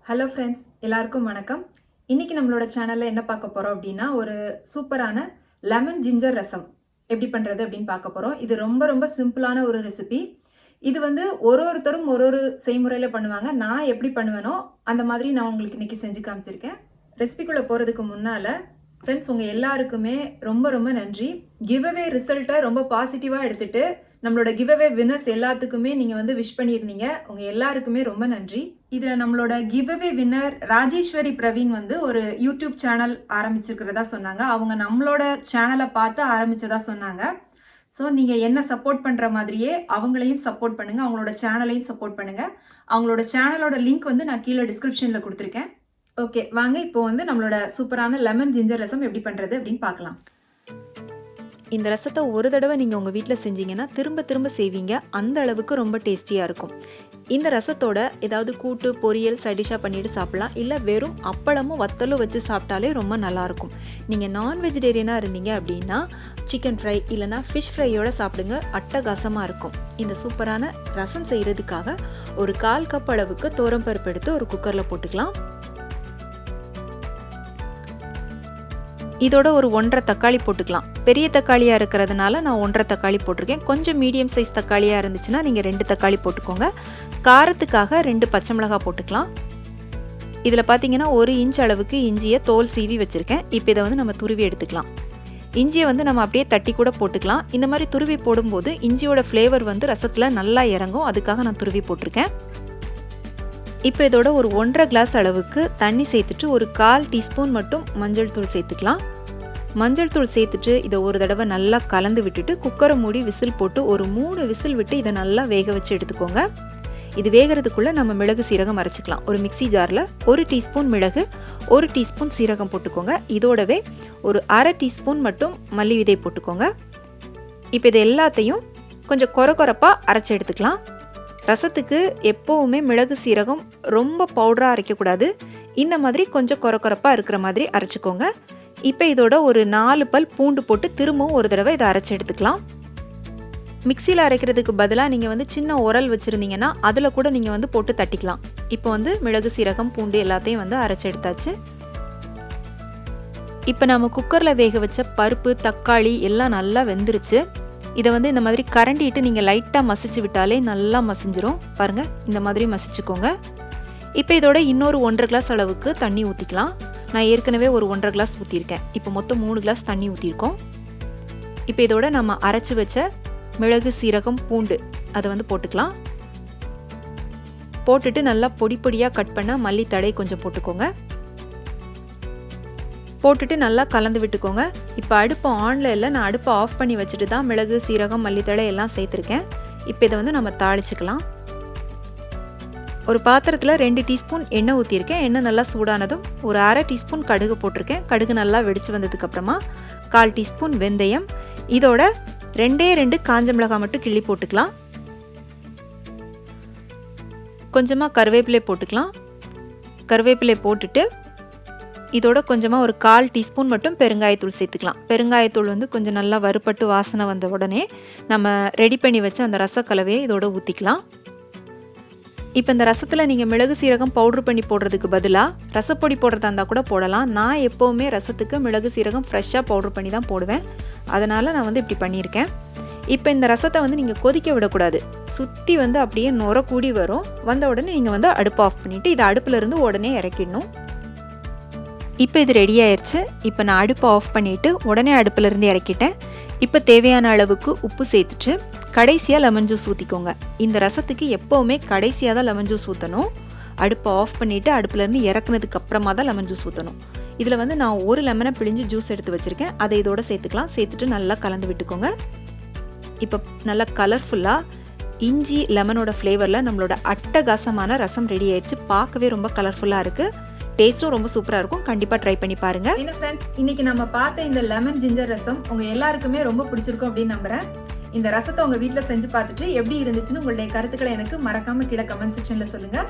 Hello friends, எல்லாருக்கும் வணக்கம். இன்னைக்கு நம்மளோட சேனலில் என்ன பார்க்க போகிறோம் அப்படின்னா, ஒரு சூப்பரான லெமன் ஜிஞ்சர் ரசம் எப்படி பண்ணுறது அப்படின்னு பார்க்க போகிறோம். இது ரொம்ப ரொம்ப சிம்பிளான ஒரு ரெசிபி. இது வந்து ஒருத்தரும் ஒரு செய்முறையில் பண்ணுவாங்க. நான் எப்படி பண்ணுவேனோ அந்த மாதிரி நான் உங்களுக்கு இன்னைக்கு செஞ்சு காமிச்சிருக்கேன். ரெசிபிக்குள்ளே போகிறதுக்கு முன்னால் ஃப்ரெண்ட்ஸ், உங்கள் எல்லாருக்குமே ரொம்ப ரொம்ப நன்றி. கிவ்அவே ரிசல்ட்டை ரொம்ப பாசிட்டிவாக எடுத்துகிட்டு நம்மளோட கிவ்அவே வின்னர்ஸ் எல்லாத்துக்குமே நீங்கள் வந்து விஷ் பண்ணியிருந்தீங்க. உங்கள் எல்லாருக்குமே ரொம்ப நன்றி. இதில் நம்மளோட கிவ்அவே வின்னர் ராஜேஸ்வரி பிரவீன் வந்து ஒரு யூடியூப் சேனல் ஆரம்பிச்சிருக்கிறதா சொன்னாங்க. அவங்க நம்மளோட சேனலை பார்த்து ஆரம்பித்ததா சொன்னாங்க. ஸோ நீங்கள் என்ன சப்போர்ட் பண்ணுற மாதிரியே அவங்களையும் சப்போர்ட் பண்ணுங்கள், அவங்களோட சேனலையும் சப்போர்ட் பண்ணுங்கள். அவங்களோட சேனலோட லிங்க் வந்து நான் கீழே டிஸ்கிரிப்ஷனில் கொடுத்துருக்கேன். ஓகே, வாங்க இப்போ வந்து நம்மளோட சூப்பரான லெமன் ஜிஞ்சர் ரசம் எப்படி பண்ணுறது அப்படின்னு பார்க்கலாம். இந்த ரசத்தை ஒரு தடவை நீங்கள் உங்கள் வீட்டில் செஞ்சீங்கன்னா திரும்ப திரும்ப செய்வீங்க. அந்த அளவுக்கு ரொம்ப டேஸ்டியாக இருக்கும். இந்த ரசத்தோட ஏதாவது கூட்டு, பொரியல், சைடிஷாக பண்ணிட்டு சாப்பிட்லாம். இல்லை வெறும் அப்பளமும் வத்தலும் வச்சு சாப்பிட்டாலே ரொம்ப நல்லாயிருக்கும். நீங்கள் நான் வெஜிடேரியனாக இருந்தீங்க அப்படின்னா சிக்கன் ஃப்ரை இல்லைனா ஃபிஷ் ஃப்ரையோட சாப்பிடுங்க, அட்டகாசமாக இருக்கும். இந்த சூப்பரான ரசம் செய்கிறதுக்காக ஒரு 1/4 கப் அளவுக்கு துவரம்பருப்பு எடுத்து ஒரு குக்கரில் போட்டுக்கலாம். இதோட ஒரு 1.5 தக்காளி போட்டுக்கலாம். பெரிய தக்காளியாக இருக்கிறதுனால நான் 1.5 தக்காளி போட்டிருக்கேன். கொஞ்சம் மீடியம் சைஸ் தக்காளியாக இருந்துச்சுன்னா நீங்கள் 2 தக்காளி போட்டுக்கோங்க. காரத்துக்காக 2 பச்சை மிளகாய் போட்டுக்கலாம். இதில் பார்த்தீங்கன்னா 1 இன்ச் அளவுக்கு இஞ்சியை தோல் சீவி வச்சுருக்கேன். இப்போ இதை வந்து நம்ம துருவி எடுத்துக்கலாம். இஞ்சியை வந்து நம்ம அப்படியே தட்டி கூட போட்டுக்கலாம். இந்த மாதிரி துருவி போடும்போது இஞ்சியோட ஃப்ளேவர் வந்து ரசத்தில் நல்லா இறங்கும். அதுக்காக நான் துருவி போட்டிருக்கேன். இப்போ இதோட ஒரு 1.5 கிளாஸ் அளவுக்கு தண்ணி சேர்த்துட்டு ஒரு 1/4 டீஸ்பூன் மட்டும் மஞ்சள் தூள் சேர்த்துக்கலாம். மஞ்சள் தூள் சேர்த்துட்டு இதை ஒரு தடவை நல்லா கலந்து விட்டுட்டு குக்கரை மூடி விசில் போட்டு ஒரு 3 விசில் விட்டு இதை நல்லா வேக வச்சு எடுத்துக்கோங்க. இது வேகிறதுக்குள்ளே நம்ம மிளகு சீரகம் அரைச்சிக்கலாம். ஒரு மிக்சி ஜாரில் 1 டீஸ்பூன் மிளகு, 1 டீஸ்பூன் சீரகம் போட்டுக்கோங்க. இதோடவே ஒரு 1/2 டீஸ்பூன் மட்டும் மல்லி விதை போட்டுக்கோங்க. இப்போ இது எல்லாத்தையும் கொஞ்சம் கொரப்பாக அரைச்சி எடுத்துக்கலாம். ரசத்துக்கு எப்போவுமே மிளகு சீரகம் ரொம்ப பவுடராக அரைக்கக்கூடாது. இந்த மாதிரி கொஞ்சம் கொரப்பாக இருக்கிற மாதிரி அரைச்சிக்கோங்க. இப்போ இதோட ஒரு 4 பல் பூண்டு போட்டு திரும்பவும் ஒரு தடவை இதை அரைச்சி எடுத்துக்கலாம். மிக்சியில் அரைக்கிறதுக்கு பதிலாக நீங்கள் வந்து சின்ன உரல் வச்சுருந்தீங்கன்னா அதில் கூட நீங்கள் வந்து போட்டு தட்டிக்கலாம். இப்போ வந்து மிளகு சீரகம் பூண்டு எல்லாத்தையும் வந்து அரைச்சி எடுத்தாச்சு. இப்போ நம்ம குக்கரில் வேக வச்ச பருப்பு, தக்காளி எல்லாம் நல்லா வெந்துருச்சு. இதை வந்து இந்த மாதிரி கரண்டிட்டு நீங்கள் லைட்டாக மசிச்சு விட்டாலே நல்லா மசிஞ்சிரும். பாருங்கள், இந்த மாதிரி மசிச்சுக்கோங்க. இப்போ இதோட இன்னொரு 1.5 கிளாஸ் அளவுக்கு தண்ணி ஊற்றிக்கலாம். நான் ஏற்கனவே ஒரு 1.5 கிளாஸ் ஊற்றிருக்கேன். இப்போ மொத்தம் 3 கிளாஸ் தண்ணி ஊற்றிருக்கோம். இப்போ இதோட நம்ம அரைச்சி வச்ச மிளகு சீரகம் பூண்டு அதை வந்து போட்டுக்கலாம். போட்டுட்டு நல்லா பொடி பொடியாக கட் பண்ண மல்லித்தழை கொஞ்சம் போட்டுக்கோங்க. போட்டுட்டு நல்லா கலந்து விட்டுக்கோங்க. இப்போ அடுப்பு ஆனில் இல்லை, நான் அடுப்பை ஆஃப் பண்ணி வச்சுட்டு தான் மிளகு சீரகம் மல்லித்தழை எல்லாம் சேர்த்துருக்கேன். இப்போ இதை வந்து நம்ம தாளிச்சுக்கலாம். ஒரு பாத்திரத்தில் 2 டீஸ்பூன் எண்ணெய் ஊற்றிருக்கேன். எண்ணெய் நல்லா சூடானதும் ஒரு 1/2 டீஸ்பூன் கடுகு போட்டிருக்கேன். கடுகு நல்லா வெடிச்சு வந்ததுக்கப்புறமா 1/4 டீஸ்பூன் வெந்தயம், இதோட 2 காஞ்ச மிளகாய் மட்டும் கிள்ளி போட்டுக்கலாம். கொஞ்சமாக கருவேப்பிலை போட்டுக்கலாம். கருவேப்பிலை போட்டுட்டு இதோட கொஞ்சமாக ஒரு 1/4 டீஸ்பூன் மட்டும் பெருங்காயத்தூள் சேர்த்துக்கலாம். பெருங்காயத்தூள் வந்து கொஞ்சம் நல்லா வறுபட்டு வாசனை வந்த உடனே நம்ம ரெடி பண்ணி வச்ச அந்த ரசக்கலவையை இதோட ஊற்றிக்கலாம். இப்போ இந்த ரசத்தில் நீங்கள் மிளகு சீரகம் பவுட்ரு பண்ணி போடுறதுக்கு பதிலாக ரசப்பொடி போடுறதா இருந்தால் கூட போடலாம். நான் எப்போவுமே ரசத்துக்கு மிளகு சீரகம் ஃப்ரெஷ்ஷாக பவுட்ரு பண்ணி தான் போடுவேன். அதனால் நான் வந்து இப்படி பண்ணியிருக்கேன். இப்போ இந்த ரசத்தை வந்து நீங்கள் கொதிக்க விடக்கூடாது. சுற்றி வந்து அப்படியே நுர கூடி வரும். வந்த உடனே நீங்கள் வந்து அடுப்பு ஆஃப் பண்ணிவிட்டு இதை அடுப்புலேருந்து உடனே இறக்கிடணும். இப்போ இது ரெடி ஆயிடுச்சு. இப்போ நான் அடுப்பை ஆஃப் பண்ணிவிட்டு உடனே அடுப்புலேருந்து இறக்கிட்டேன். இப்போ தேவையான அளவுக்கு உப்பு சேர்த்துட்டு கடைசியாக லெமன் ஜூஸ் ஊற்றிக்கோங்க. இந்த ரசத்துக்கு எப்போவுமே கடைசியாக தான் லெமன் ஜூஸ் ஊற்றணும். அடுப்பை ஆஃப் பண்ணிவிட்டு அடுப்புலேருந்து இறக்குனதுக்கு அப்புறமா தான் லெமன் ஜூஸ் ஊற்றணும். இதில் வந்து நான் ஒரு லெமனை பிழிஞ்சு ஜூஸ் எடுத்து வச்சுருக்கேன். அதை இதோட சேர்த்துக்கலாம். சேர்த்துட்டு நல்லா கலந்து விட்டுக்கோங்க. இப்போ நல்லா கலர்ஃபுல்லாக இஞ்சி லெமனோட ஃப்ளேவரில் நம்மளோட அட்டகாசமான ரசம் ரெடி ஆயிடுச்சு. பார்க்கவே ரொம்ப கலர்ஃபுல்லாக இருக்குது. டேஸ்ட்டும் ரொம்ப சூப்பராக இருக்கும். கண்டிப்பாக ட்ரை பண்ணி பாருங்கள். என்ன ஃப்ரெண்ட்ஸ், இன்னைக்கு நம்ம பார்த்த இந்த லெமன் ஜிஞ்சர் ரசம் உங்கள் எல்லாருக்குமே ரொம்ப பிடிச்சிருக்கும் அப்படின்னு நம்புகிறேன். இந்த ரசத்தை உங்கள் வீட்டில் செஞ்சு பார்த்துட்டு எப்படி இருந்துச்சுன்னு உங்களுடைய கருத்துக்களை எனக்கு மறக்காமல் கீழே கமெண்ட் செக்ஷனில் சொல்லுங்கள்.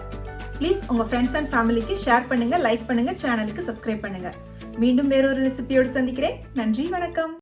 ப்ளீஸ் உங்கள் ஃப்ரெண்ட்ஸ் அண்ட் ஃபேமிலிக்கு ஷேர் பண்ணுங்கள், லைக் பண்ணுங்கள், சேனலுக்கு சப்ஸ்கிரைப் பண்ணுங்கள். மீண்டும் வேறொரு ரெசிபியோடு சந்திக்கிறேன். நன்றி, வணக்கம்.